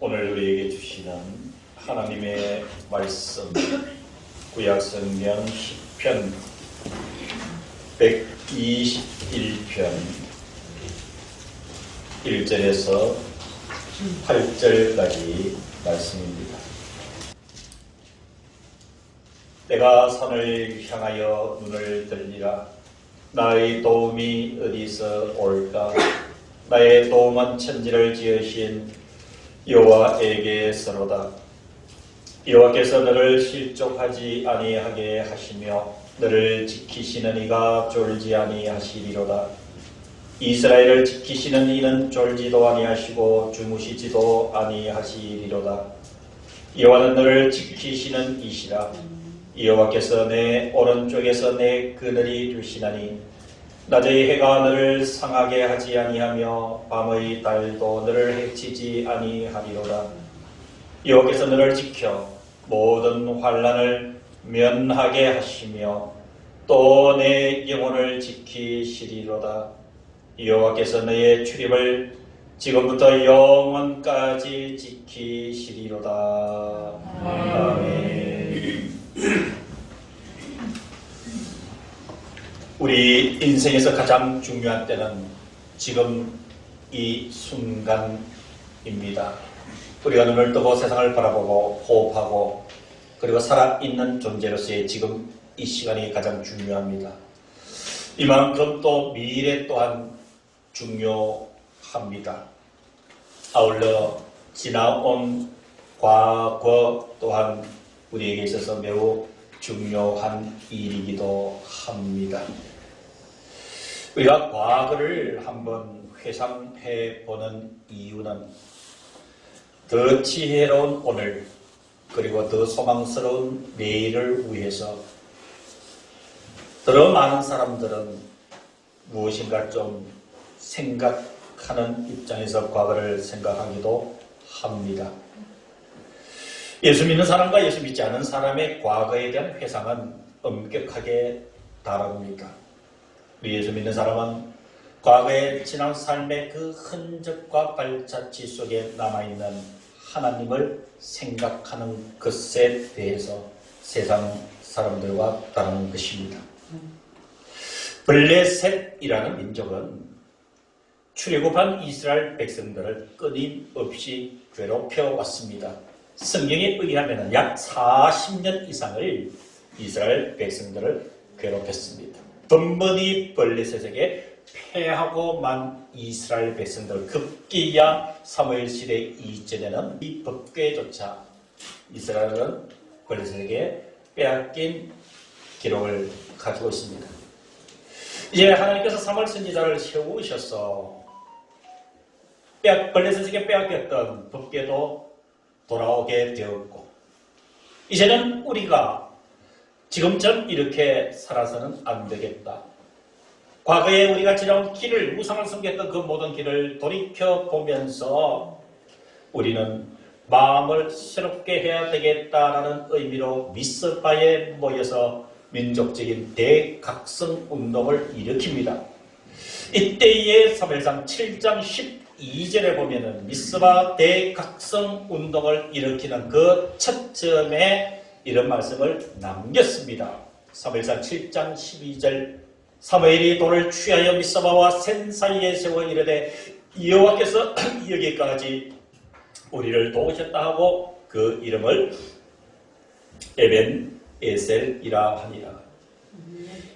오늘 우리에게 주시는 하나님의 말씀 구약성경 시편 121편 1절에서 8절까지 말씀입니다. 내가 산을 향하여 눈을 들리라. 나의 도움이 어디서 올까? 나의 도움은 천지를 지으신 여호와에게서로다. 여호와께서 너를 실족하지 아니하게 하시며 너를 지키시는 이가 졸지 아니하시리로다. 이스라엘을 지키시는 이는 졸지도 아니하시고 주무시지도 아니하시리로다. 여호와는 너를 지키시는 이시라. 여호와께서 내 오른쪽에서 내 그늘이 되시나니 낮의 해가 너를 상하게 하지 아니하며 밤의 달도 너를 해치지 아니하리로다. 여호와께서 너를 지켜 모든 환난을 면하게 하시며 또 내 영혼을 지키시리로다. 여호와께서 너의 출입을 지금부터 영원까지 지키시리로다. 아멘. 우리 인생에서 가장 중요한 때는 지금 이 순간입니다. 우리가 눈을 뜨고 세상을 바라보고 호흡하고 그리고 살아있는 존재로서의 지금 이 시간이 가장 중요합니다. 이만큼 또 미래 또한 중요합니다. 아울러 지나온 과거 또한 우리에게 있어서 매우 중요한 일이기도 합니다. 우리가 과거를 한번 회상해 보는 이유는 더 지혜로운 오늘 그리고 더 소망스러운 내일을 위해서 더 많은 사람들은 무엇인가 좀 생각하는 입장에서 과거를 생각하기도 합니다. 예수 믿는 사람과 예수 믿지 않은 사람의 과거에 대한 회상은 엄격하게 다릅니다. 우리 예수 믿는 사람은 과거의 지난 삶의 그 흔적과 발자취 속에 남아있는 하나님을 생각하는 것에 대해서 세상 사람들과 다른 것입니다. 블레셋이라는 민족은 출애굽한 이스라엘 백성들을 끊임없이 괴롭혀 왔습니다. 성경에 의하면 약 40년 이상을 이스라엘 백성들을 괴롭혔습니다. 번번이 블레셋에게 패하고 만 이스라엘 백성들 급기야 사무엘 시대 이전에는 이 법궤조차 이스라엘은 블레셋에게 빼앗긴 기록을 가지고 있습니다. 이제 하나님께서 사무엘 선지자를 세우셔서 블레셋에게 빼앗겼던 법궤도 돌아오게 되었고 이제는 우리가 지금처럼 이렇게 살아서는 안 되겠다. 과거에 우리가 지나온 길을 우상을 섬겼던 그 모든 길을 돌이켜보면서 우리는 마음을 새롭게 해야 되겠다라는 의미로 미스바에 모여서 민족적인 대각성 운동을 일으킵니다. 이때의 사무엘상 7장 12절에 보면은 미스바 대각성 운동을 일으키는 그 첫 점에 이런 말씀을 남겼습니다. 사무엘상 7장 12절 사무엘이 돌을 취하여 미스바와 센 사이에 세워 이르되 여호와께서 여기까지 우리를 도우셨다 하고 그 이름을 에벤 에셀이라 하니라.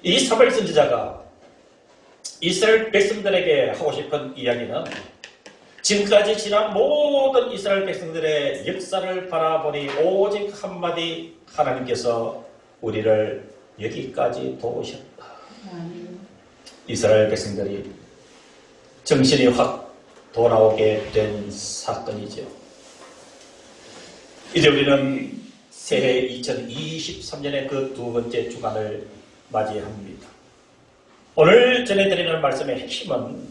이 사무엘 선지자가 이스라엘 백성들에게 하고 싶은 이야기는 지금까지 지난 모든 이스라엘 백성들의 역사를 바라보니 오직 한마디 하나님께서 우리를 여기까지 도우셨다. 이스라엘 백성들이 정신이 확 돌아오게 된 사건이죠. 이제 우리는 새해 2023년의 그 두 번째 주간을 맞이합니다. 오늘 전해드리는 말씀의 핵심은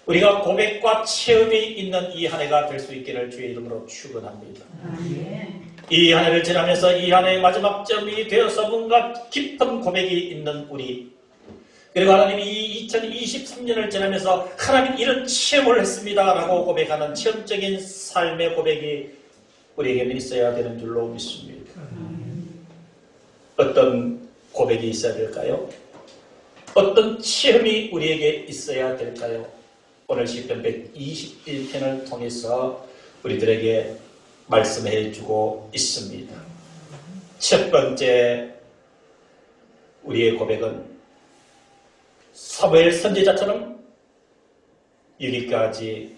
우리가 고백과 체험이 있는 이 한 해가 될 수 있기를 주의 이름으로 축원합니다. 이 한 해를 지나면서 이 한 해의 마지막 점이 되어서 뭔가 깊은 고백이 있는 우리 그리고 하나님이 이 2023년을 지나면서 하나님 이런 체험을 했습니다 라고 고백하는 체험적인 삶의 고백이 우리에게는 있어야 되는 줄로 믿습니다. 어떤 고백이 있어야 될까요? 어떤 체험이 우리에게 있어야 될까요? 오늘 시편 121편을 통해서 우리들에게 말씀해 주고 있습니다. 첫 번째 우리의 고백은 사무엘 선지자처럼 여기까지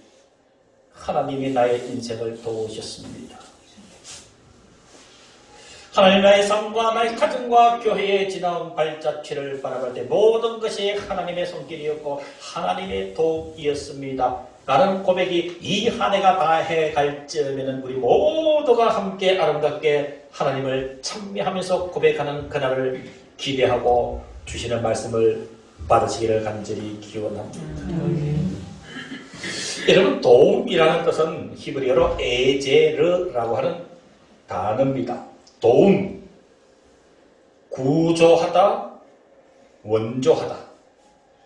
하나님이 나의 인생을 도우셨습니다. 하나님 나의 삶과 나의 가정과 교회에 지나온 발자취를 바라볼 때 모든 것이 하나님의 손길이었고 하나님의 도움이었습니다. 라는 고백이 이 한 해가 다 해갈 즈음에는 우리 모두가 함께 아름답게 하나님을 찬미하면서 고백하는 그날을 기대하고 주시는 말씀을 받으시기를 간절히 기원합니다. 여러분, 도움이라는 뜻은 히브리어로 에제르라고 하는 단어입니다. 도움, 구조하다, 원조하다.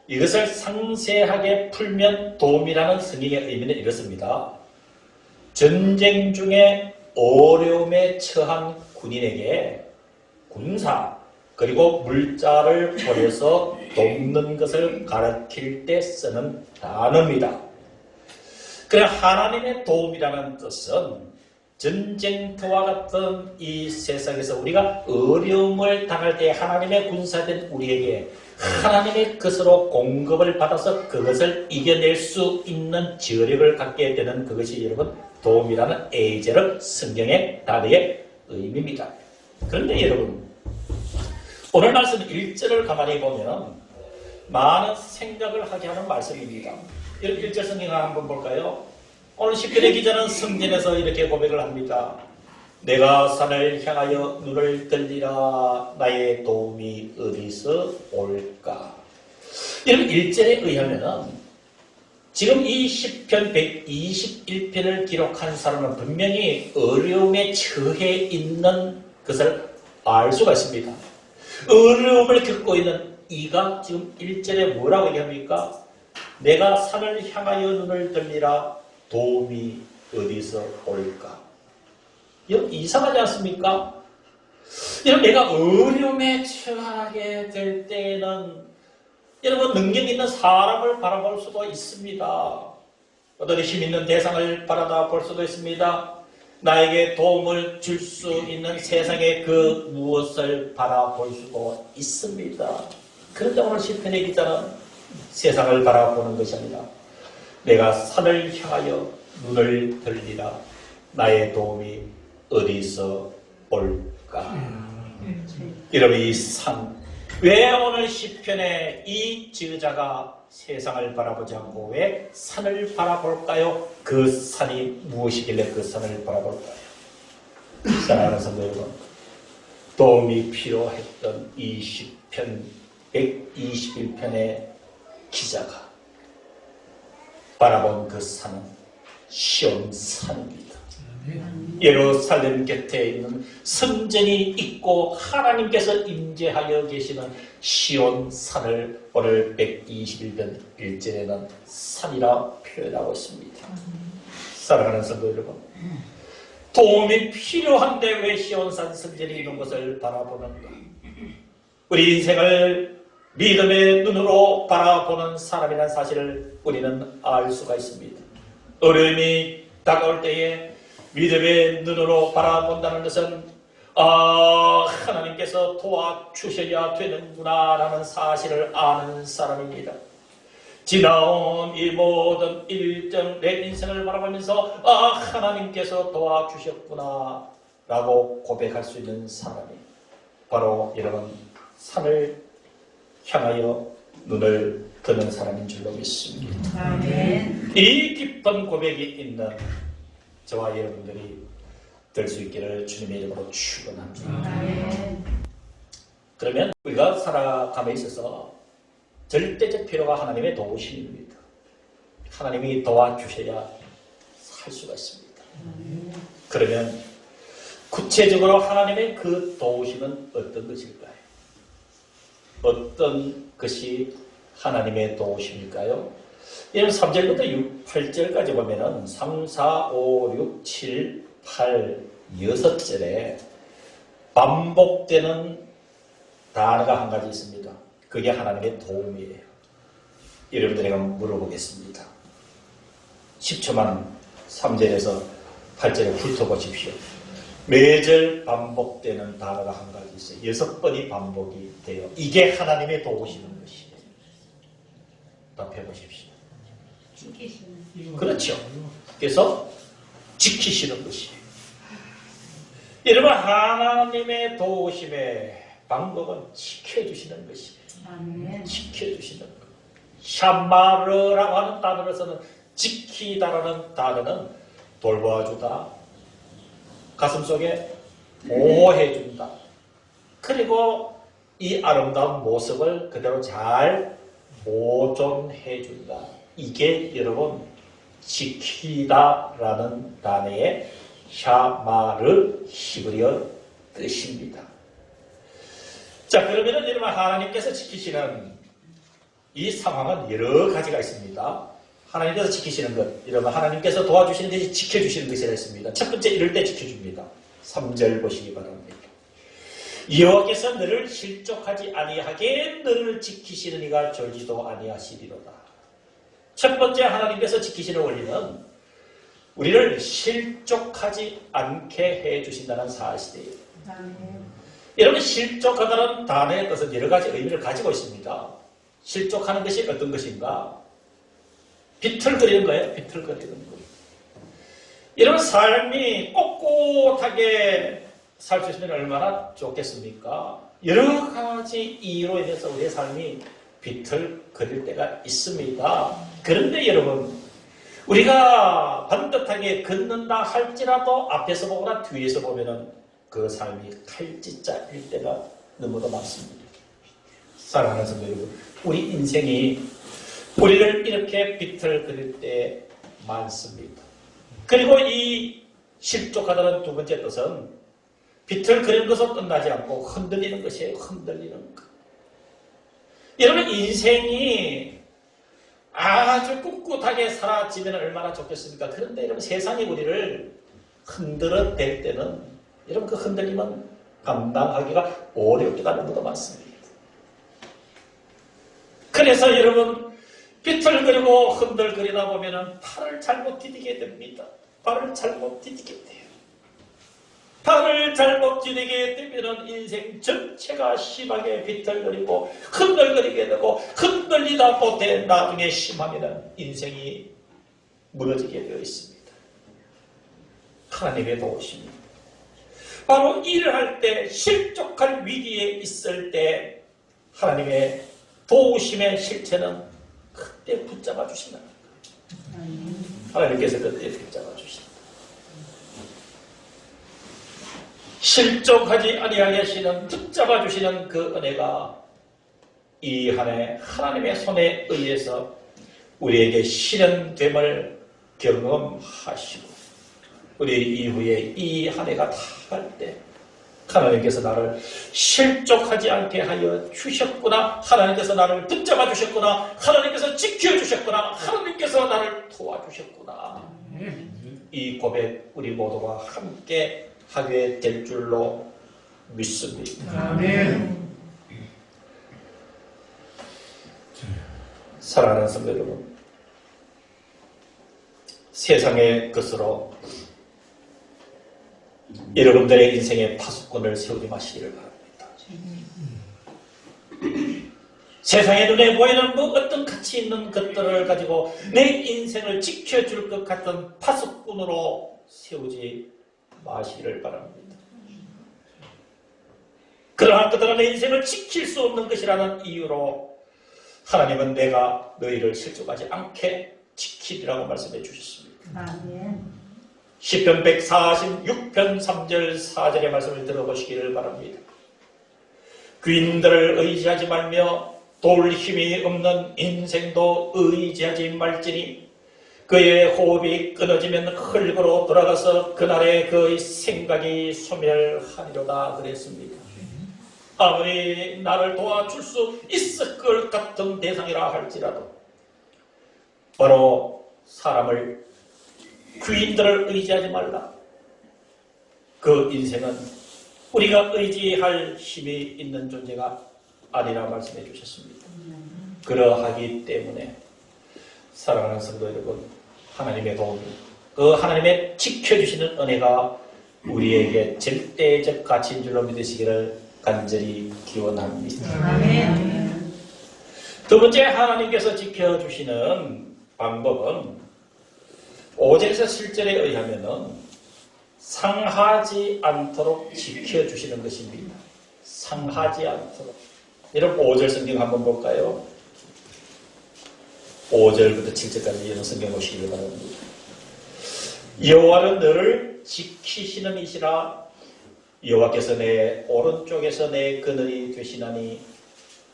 이것을 상세하게 풀면 도움이라는 성경의 의미는 이렇습니다. 전쟁 중에 어려움에 처한 군인에게 군사 그리고 물자를 보내서 돕는 것을 가르칠 때 쓰는 단어입니다. 그래 하나님의 도움이라는 뜻은 전쟁터와 같은 이 세상에서 우리가 어려움을 당할 때 하나님의 군사된 우리에게 하나님의 것으로 공급을 받아서 그것을 이겨낼 수 있는 저력을 갖게 되는 그것이 여러분 도움이라는 에제르 성경의 단어의 의미입니다. 그런데 여러분 오늘 말씀 1절을 가만히 보면 많은 생각을 하게 하는 말씀입니다. 1절 성경을 한번 볼까요? 오늘 시편의 기자는 성전에서 이렇게 고백을 합니다. 내가 산을 향하여 눈을 들리라 나의 도움이 어디서 올까? 여러분 1절에 의하면 지금 이 시편 121편을 기록한 사람은 분명히 어려움에 처해 있는 것을 알 수가 있습니다. 어려움을 겪고 있는 이가 지금 1절에 뭐라고 얘기합니까? 내가 산을 향하여 눈을 들리라 도움이 어디서 올까? 여러분 이상하지 않습니까? 여러분 내가 어려움에 처하게 될 때는 여러분 능력 있는 사람을 바라볼 수도 있습니다. 어떤 힘 있는 대상을 바라다 볼 수도 있습니다. 나에게 도움을 줄 수 있는 세상의 그 무엇을 바라볼 수도 있습니다. 그런데 오늘 시편의 기자는 세상을 바라보는 것이 아니라 내가 산을 향하여 눈을 들리라 나의 도움이 어디서 올까? 여러분 이 산, 왜 오늘 시편에 이 저자가 세상을 바라보지 않고 왜 산을 바라볼까요? 그 산이 무엇이길래 그 산을 바라볼까요? 사랑하는 성도 여러분, 도움이 필요했던 이 시편 121편의 기자가 바라본 그 산은 시온산입니다. 예루살렘 곁에 있는 성전이 있고 하나님께서 임재하여 계시는 시온산을 오늘 121편 1절에는 산이라 표현하고 있습니다. 사랑하는 성도 여러분, 도움이 필요한데 왜 시온산 성전이 있는 것을 바라보는가? 우리 인생을 믿음의 눈으로 바라보는 사람이라는 사실을 우리는 알 수가 있습니다. 어려움이 다가올 때에 믿음의 눈으로 바라본다는 것은 하나님께서 도와주셔야 되는구나 라는 사실을 아는 사람입니다. 지나온 이 모든 일정 내 인생을 바라보면서 하나님께서 도와주셨구나 라고 고백할 수 있는 사람이 바로 여러분 산을 향하여 눈을 드는 사람인 줄로 믿습니다. 아멘. 이 깊은 고백이 있는 저와 여러분들이 될 수 있기를 주님의 이름으로 축원합니다. 아멘. 그러면 우리가 살아감에 있어서 절대적 필요가 하나님의 도우심입니다. 하나님이 도와주셔야 살 수가 있습니다. 아멘. 그러면 구체적으로 하나님의 그 도우심은 어떤 것일까요? 어떤 것이 하나님의 도우심일까요? 이런 3절부터 8절까지 보면은 3, 4, 5, 6, 7, 8, 6절에 반복되는 단어가 한 가지 있습니다. 그게 하나님의 도움이에요. 여러분들에게 한번 물어보겠습니다. 10초만 3절에서 8절에 훑어보십시오. 매절 반복되는 단어가 한 가지 있어요. 6번이 반복이 돼요. 이게 하나님의 도우시는 것이에요. 답해보십시오. 지키시는. 그렇죠. 그래서 지키시는 것이에요. 여러분, 하나님의 도우심의 방법은 지켜주시는 것이에요. 아멘. 지켜주시는 것. 샤마르라고 하는 단어를 쓰는 지키다라는 단어는 돌봐주다, 가슴속에 보호해준다, 그리고 이 아름다운 모습을 그대로 잘 보존해준다. 이게 여러분 지키다라는 단어의 샤마르 히브리어 뜻입니다. 자, 그러면은 여러분, 하나님께서 지키시는 이 상황은 여러 가지가 있습니다. 하나님께서 지키시는 것, 여러분, 하나님께서 도와주시는 것이 지켜주시는 것이라 있습니다. 첫 번째, 이럴 때 지켜줍니다. 3절 보시기 바랍니다. 여호와께서 너를 실족하지 아니하게 너를 지키시는 이가 졸지도 아니하시리로다. 첫 번째, 하나님께서 지키시는 원리는 우리를 실족하지 않게 해주신다는 사실이에요. 아멘. 여러분, 실족하다는 단어의 뜻은 여러 가지 의미를 가지고 있습니다. 실족하는 것이 어떤 것인가? 비틀거리는 거예요. 비틀거리는 거. 여러분, 삶이 꼿꼿하게 살 수 있으면 얼마나 좋겠습니까? 여러 가지 이유로 인해서 우리의 삶이 비틀거릴 때가 있습니다. 그런데 여러분, 우리가 반듯하게 걷는다 할지라도 앞에서 보거나 뒤에서 보면은 그 삶이 칼짓자일 때가 너무도 많습니다. 사랑하는 성도 여러분, 우리 인생이 우리를 이렇게 비틀거릴 때 많습니다. 그리고 이 실족하다는 두 번째 뜻은 비틀거리는 것으로 끝나지 않고 흔들리는 것이에요. 흔들리는 것. 여러분, 인생이 아주 꿋꿋하게 사라지면 얼마나 좋겠습니까? 그런데 여러분, 세상이 우리를 흔들어 댈 때는 여러분, 그 흔들림은 감당하기가 어려울 때가 너무도 많습니다. 그래서 여러분, 비틀거리고 흔들거리다 보면은 팔을 잘못 디디게 됩니다. 발을 잘못 디디게 돼요. 발을 잘못 디디게 되면은 인생 전체가 심하게 비틀거리고 흔들거리게 되고, 흔들리다 못해 나중에 심하면 인생이 무너지게 되어 있습니다. 하나님의 도우심입니다. 바로 일을 할 때, 실족할 위기에 있을 때 하나님의 도우심의 실체는 그때 붙잡아 주신다는 거예요. 하나님께서 그때 붙잡아 주신다. 실족하지 아니하게 하시는, 붙잡아 주시는 그 은혜가 이 한 해 하나님의 손에 의해서 우리에게 실현됨을 경험하시고, 우리 이후에 이 한 해가 다 갈 때 하나님께서 나를 실족하지 않게 하여 주셨구나, 하나님께서 나를 붙잡아 주셨구나, 하나님께서 지켜주셨구나, 하나님께서 나를 도와주셨구나, 이 고백 우리 모두가 함께 하게 될 줄로 믿습니다. 아멘. 사랑하는 성도 여러분, 세상의 것으로 여러분들의 인생의 파수꾼을 세우지 마시기를 바랍니다. 세상의 눈에 보이는 뭐 어떤 가치 있는 것들을 가지고 내 인생을 지켜줄 것 같은 파수꾼으로 세우지 마시기를 바랍니다. 그러한 그들은 내 인생을 지킬 수 없는 것이라는 이유로 하나님은 내가 너희를 실족하지 않게 지키리라고 말씀해 주셨습니다. 아멘. 시편 146편 3절 4절의 말씀을 들어보시기를 바랍니다. 귀인들을 의지하지 말며 돌 힘이 없는 인생도 의지하지 말지니 그의 호흡이 끊어지면 흙으로 돌아가서 그날에 그의 생각이 소멸하리로다 그랬습니다. 아무리 나를 도와줄 수 있을 것 같은 대상이라 할지라도 바로 사람을 귀인들을 의지하지 말라. 그 인생은 우리가 의지할 힘이 있는 존재가 아니라 말씀해 주셨습니다. 그러하기 때문에 사랑하는 성도 여러분, 하나님의 도움, 그 하나님의 지켜주시는 은혜가 우리에게 절대적 가치인 줄로 믿으시기를 간절히 기원합니다. 아멘. 두 번째, 하나님께서 지켜주시는 방법은 5절에서 7절에 의하면은 상하지 않도록 지켜주시는 것입니다. 상하지 않도록. 여러분 5절 성경 한번 볼까요? 5절부터 7절까지 이런 성경 보시기 바랍니다. 여호와는 너를 지키시는 이시라. 여호와께서 내 오른쪽에서 내 그늘이 되시나니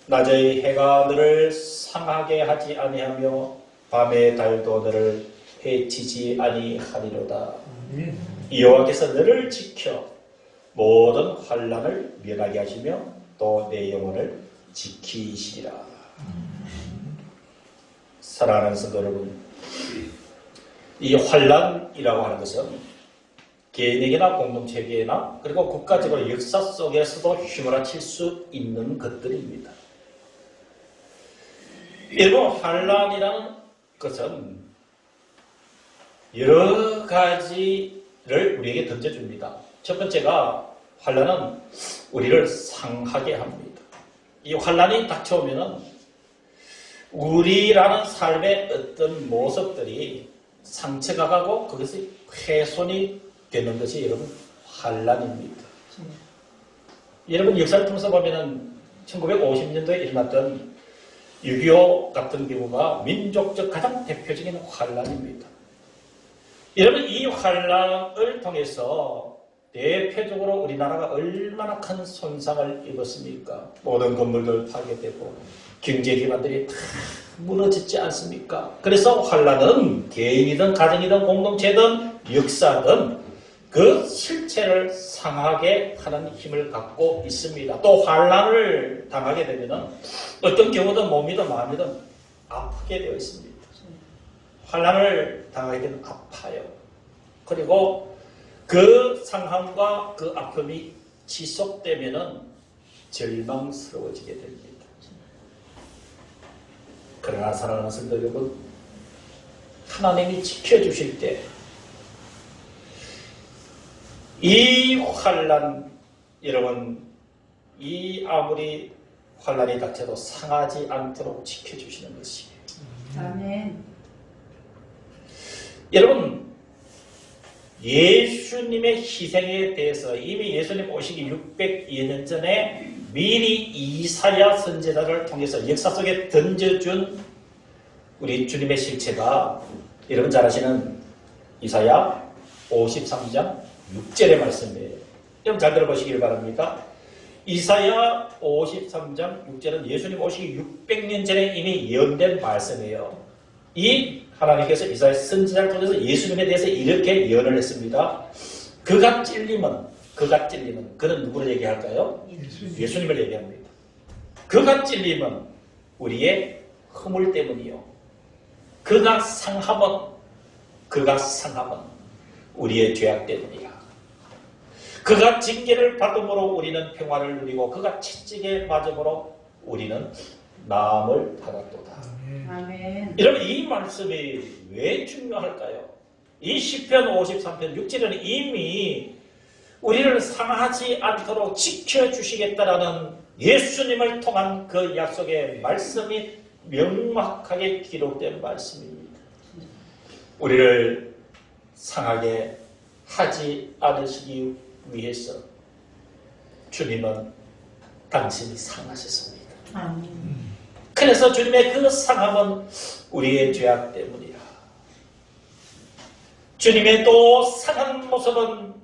낮의 해가 너를 상하게 하지 아니하며 밤의 달도 너를 해치지 아니하리로다. 여호와께서 너를 지켜 모든 환난을 면하게 하시며 또 내 영혼을 지키시리라. 사랑하는 성도 여러분, 이 환난이라고 하는 것은 개인에게나 공동체에게나 그리고 국가적으로 역사 속에서도 휘몰아칠 수 있는 것들입니다. 여러분, 환난이라는 것은 여러 가지를 우리에게 던져줍니다. 첫 번째가 환난은 우리를 상하게 합니다. 이 환난이 닥쳐오면은 우리라는 삶의 어떤 모습들이 상처가 가고 그것이 훼손이 되는 것이 여러분 환난입니다. 여러분 역사를 통해서 보면은 1950년도에 일어났던 6.25 같은 경우가 민족적 가장 대표적인 환난입니다. 여러분 이 환난을 통해서 대표적으로 우리나라가 얼마나 큰 손상을 입었습니까? 모든 건물들 파괴되고 경제기반들이 다 무너지지 않습니까? 그래서 환난은 개인이든 가정이든 공동체든 역사든 그 실체를 상하게 하는 힘을 갖고 있습니다. 또 환난을 당하게 되면 어떤 경우든 몸이든 마음이든 아프게 되어 있습니다. 환난을 당하게 되면 아파요. 그리고 그 상함과 그 아픔이 지속되면 절망스러워지게 됩니다. 그러나 사랑하는 성도 여러분, 하나님이 지켜주실 때 이 환난, 여러분 이 아무리 환난이 닥쳐도 상하지 않도록 지켜주시는 것이에요. 아멘. 여러분 예수님의 희생에 대해서 이미 예수님 오시기 600여 년 전에 미리 이사야 선지자를 통해서 역사 속에 던져준 우리 주님의 실체가 여러분 잘 아시는 이사야 53장 6절의 말씀이에요. 여러분 잘 들어보시길 바랍니다. 이사야 53장 6절은 예수님 오시기 600년 전에 이미 예언된 말씀이에요. 이 하나님께서 이사야 선지자를 통해서 예수님에 대해서 이렇게 예언을 했습니다. 그가 찔림은 그는 누구를 얘기할까요? 예수님을 얘기합니다. 그가 찔림은 우리의 허물 때문이요. 그가 상함은 우리의 죄악 때문이야. 그가 징계를 받음으로 우리는 평화를 누리고 그가 채찍에 맞음으로 우리는 나음을 받았도다. 아멘. 여러분 이 말씀이 왜 중요할까요? 이 시편 53편 6절은 이미 우리를 상하지 않도록 지켜주시겠다라는 예수님을 통한 그 약속의 말씀이 명확하게 기록된 말씀입니다. 우리를 상하게 하지 않으시기 위해서 주님은 당신이 상하셨습니다. 아멘. 그래서 주님의 그 상함은 우리의 죄악 때문이라. 주님의 또 상한 모습은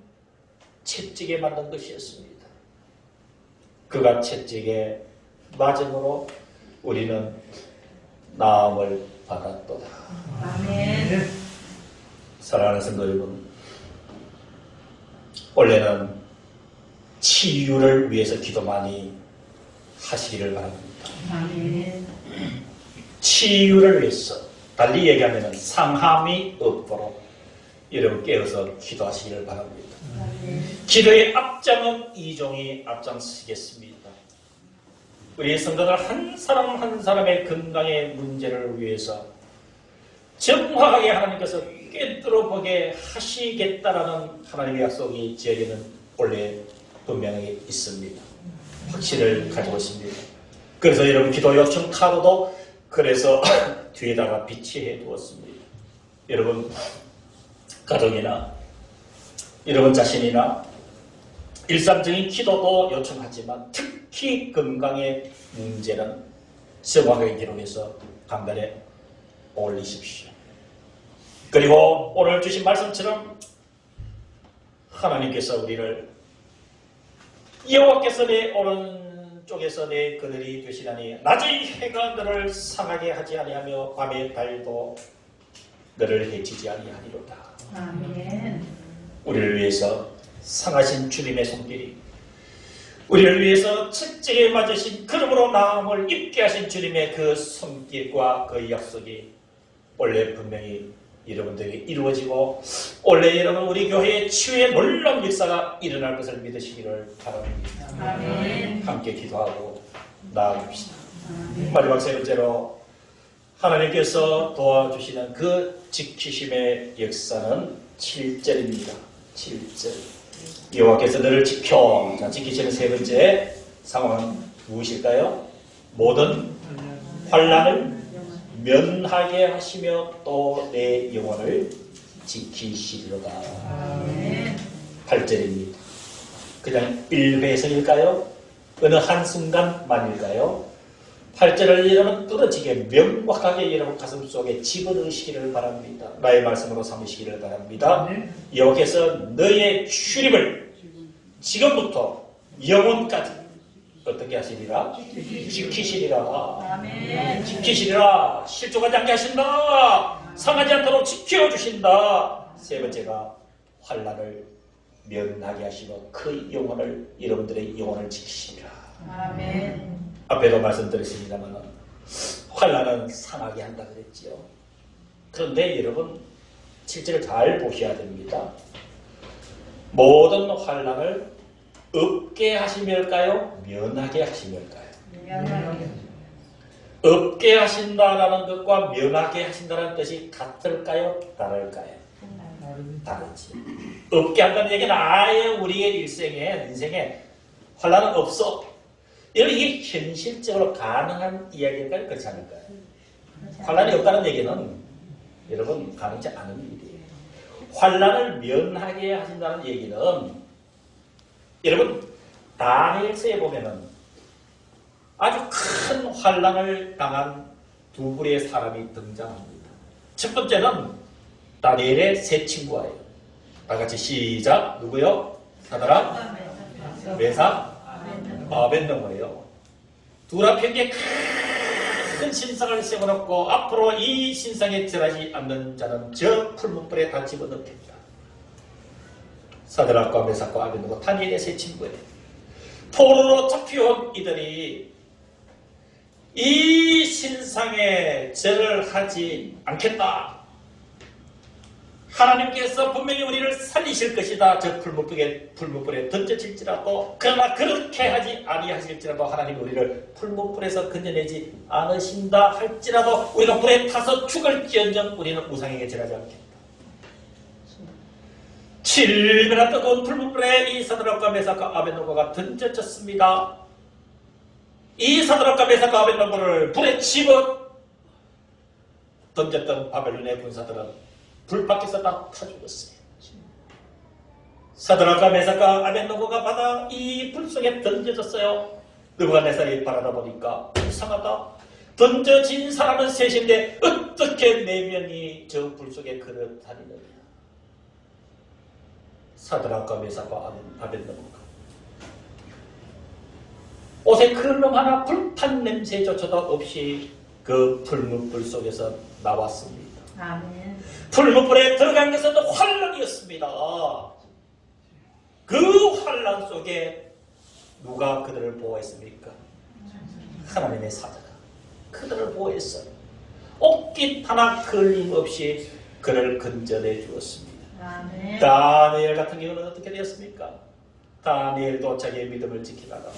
채찍에 맞는 것이었습니다. 그가 채찍에 맞음으로 우리는 나음을 받았도다. 아멘. 사랑하는 성도 여러분, 원래는 치유를 위해서 기도 많이 하시기를 바랍니다. 아멘. 치유를 위해서, 달리 얘기하면 상함이 없도록 여러분 깨어서 기도하시기를 바랍니다. 아멘. 기도의 앞장은 이종이 앞장서겠습니다. 우리 성도들 한 사람 한 사람의 건강의 문제를 위해서 정확하게 하나님께서 꿰뚫어 보게 하시겠다라는 하나님의 약속이 저에게는 원래 분명히 있습니다. 확신을 가지고 있습니다. 그래서 여러분 기도 요청 카드도 그래서 뒤에다가 비치해 두었습니다. 여러분 가족이나 여러분 자신이나 일상적인 기도도 요청하지만 특히 건강의 문제는 정확하게 기록해서 간단히 올리십시오. 그리고 오늘 주신 말씀처럼 하나님께서 우리를 여호와께서 내 오른쪽에서 내 그늘이 되시나니 낮의 해가 너를 상하게 하지 아니하며 밤의 달도 너를 해치지 아니하리로다. 아멘. 우리를 위해서 상하신 주님의 손길이, 우리를 위해서 책정에 맞으신 그름으로 나음을 입게 하신 주님의 그 손길과 그 약속이 원래 분명히 여러분들에게 이루어지고 원래 여러분 우리 교회의 치유의 놀라운 역사가 일어날 것을 믿으시기를 바랍니다. 아멘. 함께 기도하고 나아갑시다. 아멘. 마지막 세 번째로 하나님께서 도와주시는 그 지키심의 역사는 7절입니다. 7절. 여호와께서 너를 지켜. 자, 지키시는 세 번째 상황은 무엇일까요? 모든 환난을 면하게 하시며 또 내 영혼을 지키시리로다. 아멘. 8절입니다. 그냥 일회성일까요? 어느 한순간만일까요? 8절을 여러분 뚫어지게 명확하게 여러분 가슴속에 집어넣으시기를 바랍니다. 나의 말씀으로 삼으시기를 바랍니다. 여호와께서 너의 출입을 지금부터 영원까지 어떻게 하시리라? 지키시리라. 아멘. 지키시리라. 실족하지 않게 하신다. 상하지 않도록 지켜주신다. 세 번째가 환난을 면하게 하시며 그 영혼을, 여러분들의 영혼을 지키시리라. 아멘. 앞에도 말씀드렸습니다만 환난은 상하게 한다 그랬지요. 그런데 여러분 7절을 잘 보셔야 됩니다. 모든 환난을 없게 하시면일까요? 면하게 하시면일까요? 미안하게. 없게 하신다라는 것과 면하게 하신다는 뜻이 같을까요? 다를까요? 다르지. 없게 한다는 얘기는 아예 우리의 인생에 환난은 없어. 여러분 이게 현실적으로 가능한 이야기일까요? 그렇지 않을까요? 환난이 없다는 얘기는 여러분 가능치 않은 일이에요. 환난을 면하게 하신다는 얘기는 여러분 다니엘서에 보면은 아주 큰 환난을 당한 두 부류의 사람이 등장합니다. 첫 번째는 다니엘의 세 친구예요. 다 같이 시작. 누구요? 사드락, 메삭, 아벤노고예요. 둘 앞에 큰 신상을 세워놓고 앞으로 이 신상에 절하지 않는 자는 저 풀문불에 다 집어넣겠다. 사드락과 메삭과 아벤노고 다니엘의 세 친구예요. 포로로 잡혀온 이들이 이 신상에 절을 하지 않겠다. 하나님께서 분명히 우리를 살리실 것이다. 저 풀무불에 던져질지라도, 그러나 그렇게 하지 아니하실지라도 하나님이 우리를 풀무불에서 건져내지 않으신다 할지라도 우리가 불에 타서 죽을지언정 우리는 우상에게 절하지 않겠다. 7배나 뜨거운 풀무불에 이 사드락과 메삭과 아벤노고가 던져졌습니다. 이 사드락과 메삭과 아벤노고를 불에 집어 던졌던 바벨론의 군사들은 불 밖에서 다 타 죽었어요. 사드락과 메삭과 아벤노고가 받아 이 불 속에 던져졌어요. 느부갓네살이 바라다 보니까 이상하다. 던져진 사람은 셋인데 어떻게 네 명이 저 불 속에 걸어다니느냐. 사드락과 메삭과 아벤노고가 옷에 그런 하나 불탄 냄새조차도 없이 그 풀무불 속에서 나왔습니다. 아멘. 풀무불에 들어간 것은 환란이었습니다. 그 환란 속에 누가 그들을 보호했습니까? 하나님의 사자가 그들을 보호했어요. 옷깃 하나 걸림없이 그를 건져내 주었습니다. 아멘. 다니엘 같은 경우는 어떻게 되었습니까? 다니엘도 자기의 믿음을 지키다가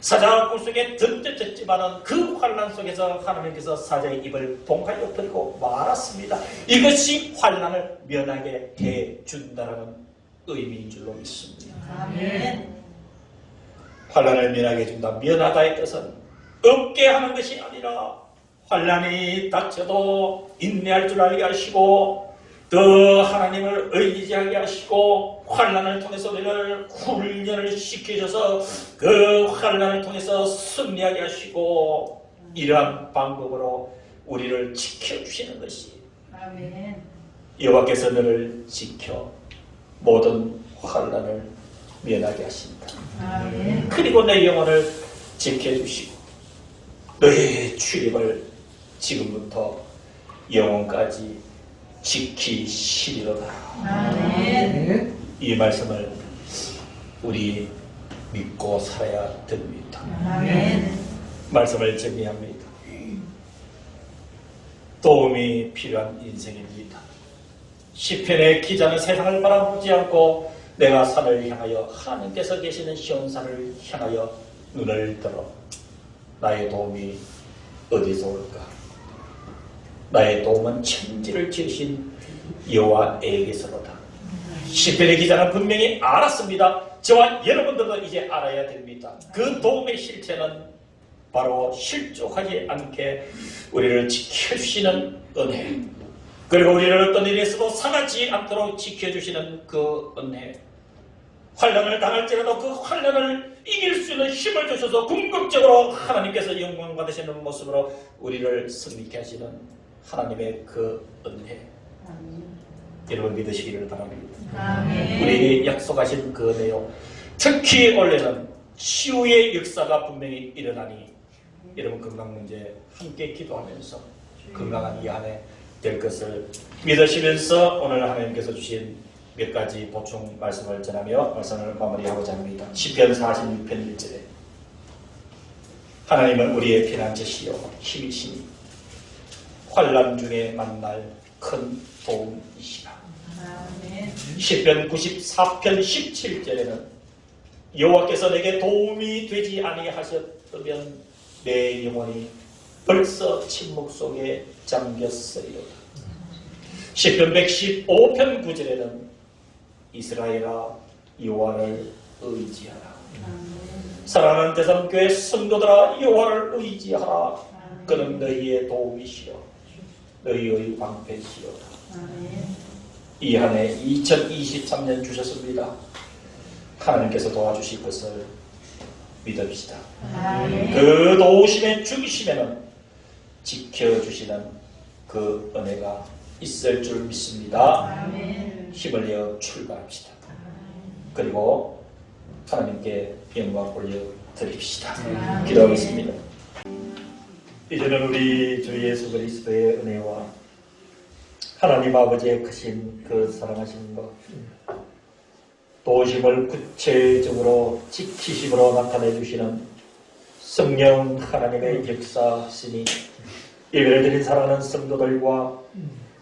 사자가 굴속에 던져졌지만은 그 환난 속에서 하나님께서 사자의 입을 봉하여 버리고 말았습니다. 이것이 환난을 면하게 해준다는 의미인 줄로 믿습니다. 아멘. 환난을 면하게 해준다. 면하다의 뜻은 없게 하는 것이 아니라 환난이 닥쳐도 인내할 줄 알게 하시고 더 하나님을 의지하게 하시고 환난을 통해서 우리를 훈련을 시켜줘서 그 환난을 통해서 승리하게 하시고 이러한 방법으로 우리를 지켜주시는 것이 아멘. 여호와께서 너를 지켜 모든 환난을 면하게 하신다. 아멘. 그리고 내 영혼을 지켜주시고 너의 출입을 지금부터 영혼까지 지키시리로다. 아멘. 이 말씀을 우리 믿고 살아야 됩니다. 아멘. 말씀을 정리합니다. 도움이 필요한 인생입니다. 시편의 기자는 세상을 바라보지 않고 내가 산을 향하여 하나님께서 계시는 시온산을 향하여 눈을 들어 나의 도움이 어디서 올까? 나의 도움은 천지를 지으신 여호와에게서로다. 시편의 기자는 분명히 알았습니다. 저와 여러분들도 이제 알아야 됩니다. 그 도움의 실체는 바로 실족하지 않게 우리를 지켜주시는 은혜, 그리고 우리를 어떤 일에서도 상하지 않도록 지켜주시는 그 은혜, 환난을 당할지라도 그 환난을 이길 수 있는 힘을 주셔서 궁극적으로 하나님께서 영광 받으시는 모습으로 우리를 승리케 하시는 하나님의 그 은혜, 여러분 믿으시기를 바랍니다. 아멘. 우리에게 약속하신 그 은혜요, 특히 원래는 치유의 역사가 분명히 일어나니 여러분 건강 문제 함께 기도하면서 건강한 이 한 해 될 것을 믿으시면서 오늘 하나님께서 주신 몇 가지 보충 말씀을 전하며 말씀을 마무리하고자 합니다. 시편 46편 1절에 하나님은 우리의 피난처시요 힘이시니 환난 중에 만날 큰 도움이시라. 아멘. 시편 94편 17절에는 여호와께서 내게 도움이 되지 아니하셨다면 내 영혼이 벌써 침묵 속에 잠겼으리로다. 시편 115편 9절에는 이스라엘아 여호와를 의지하라. 사랑하는 대성교회 성도들아 여호와를 의지하라. 그는 너희의 도움이시여 너희의 방패시여다. 이 한 해 2023년 주셨습니다. 하나님께서 도와주실 것을 믿읍시다. 그 도우심의 중심에는 지켜주시는 그 은혜가 있을 줄 믿습니다. 힘을 내어 출발합시다. 그리고 하나님께 영광 올려드립시다. 기도하겠습니다. 이제는 우리 주 예수 그리스도의 은혜와 하나님 아버지의 크신 그 사랑하심과 도우심을 구체적으로 지키심으로 나타내 주시는 성령 하나님의 역사하시니 예배를 드린 사랑하는 성도들과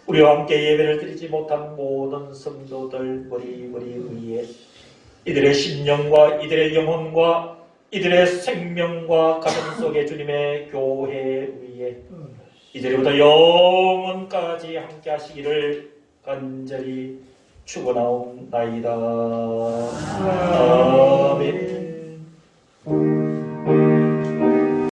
우리와 함께 예배를 드리지 못한 모든 성도들 머리 위에 이들의 심령과 이들의 영혼과 이들의 생명과 가정 속에 주님의 교회 위에 이제부터 영원까지 함께 하시기를 간절히 축원하옵나이다. 아멘.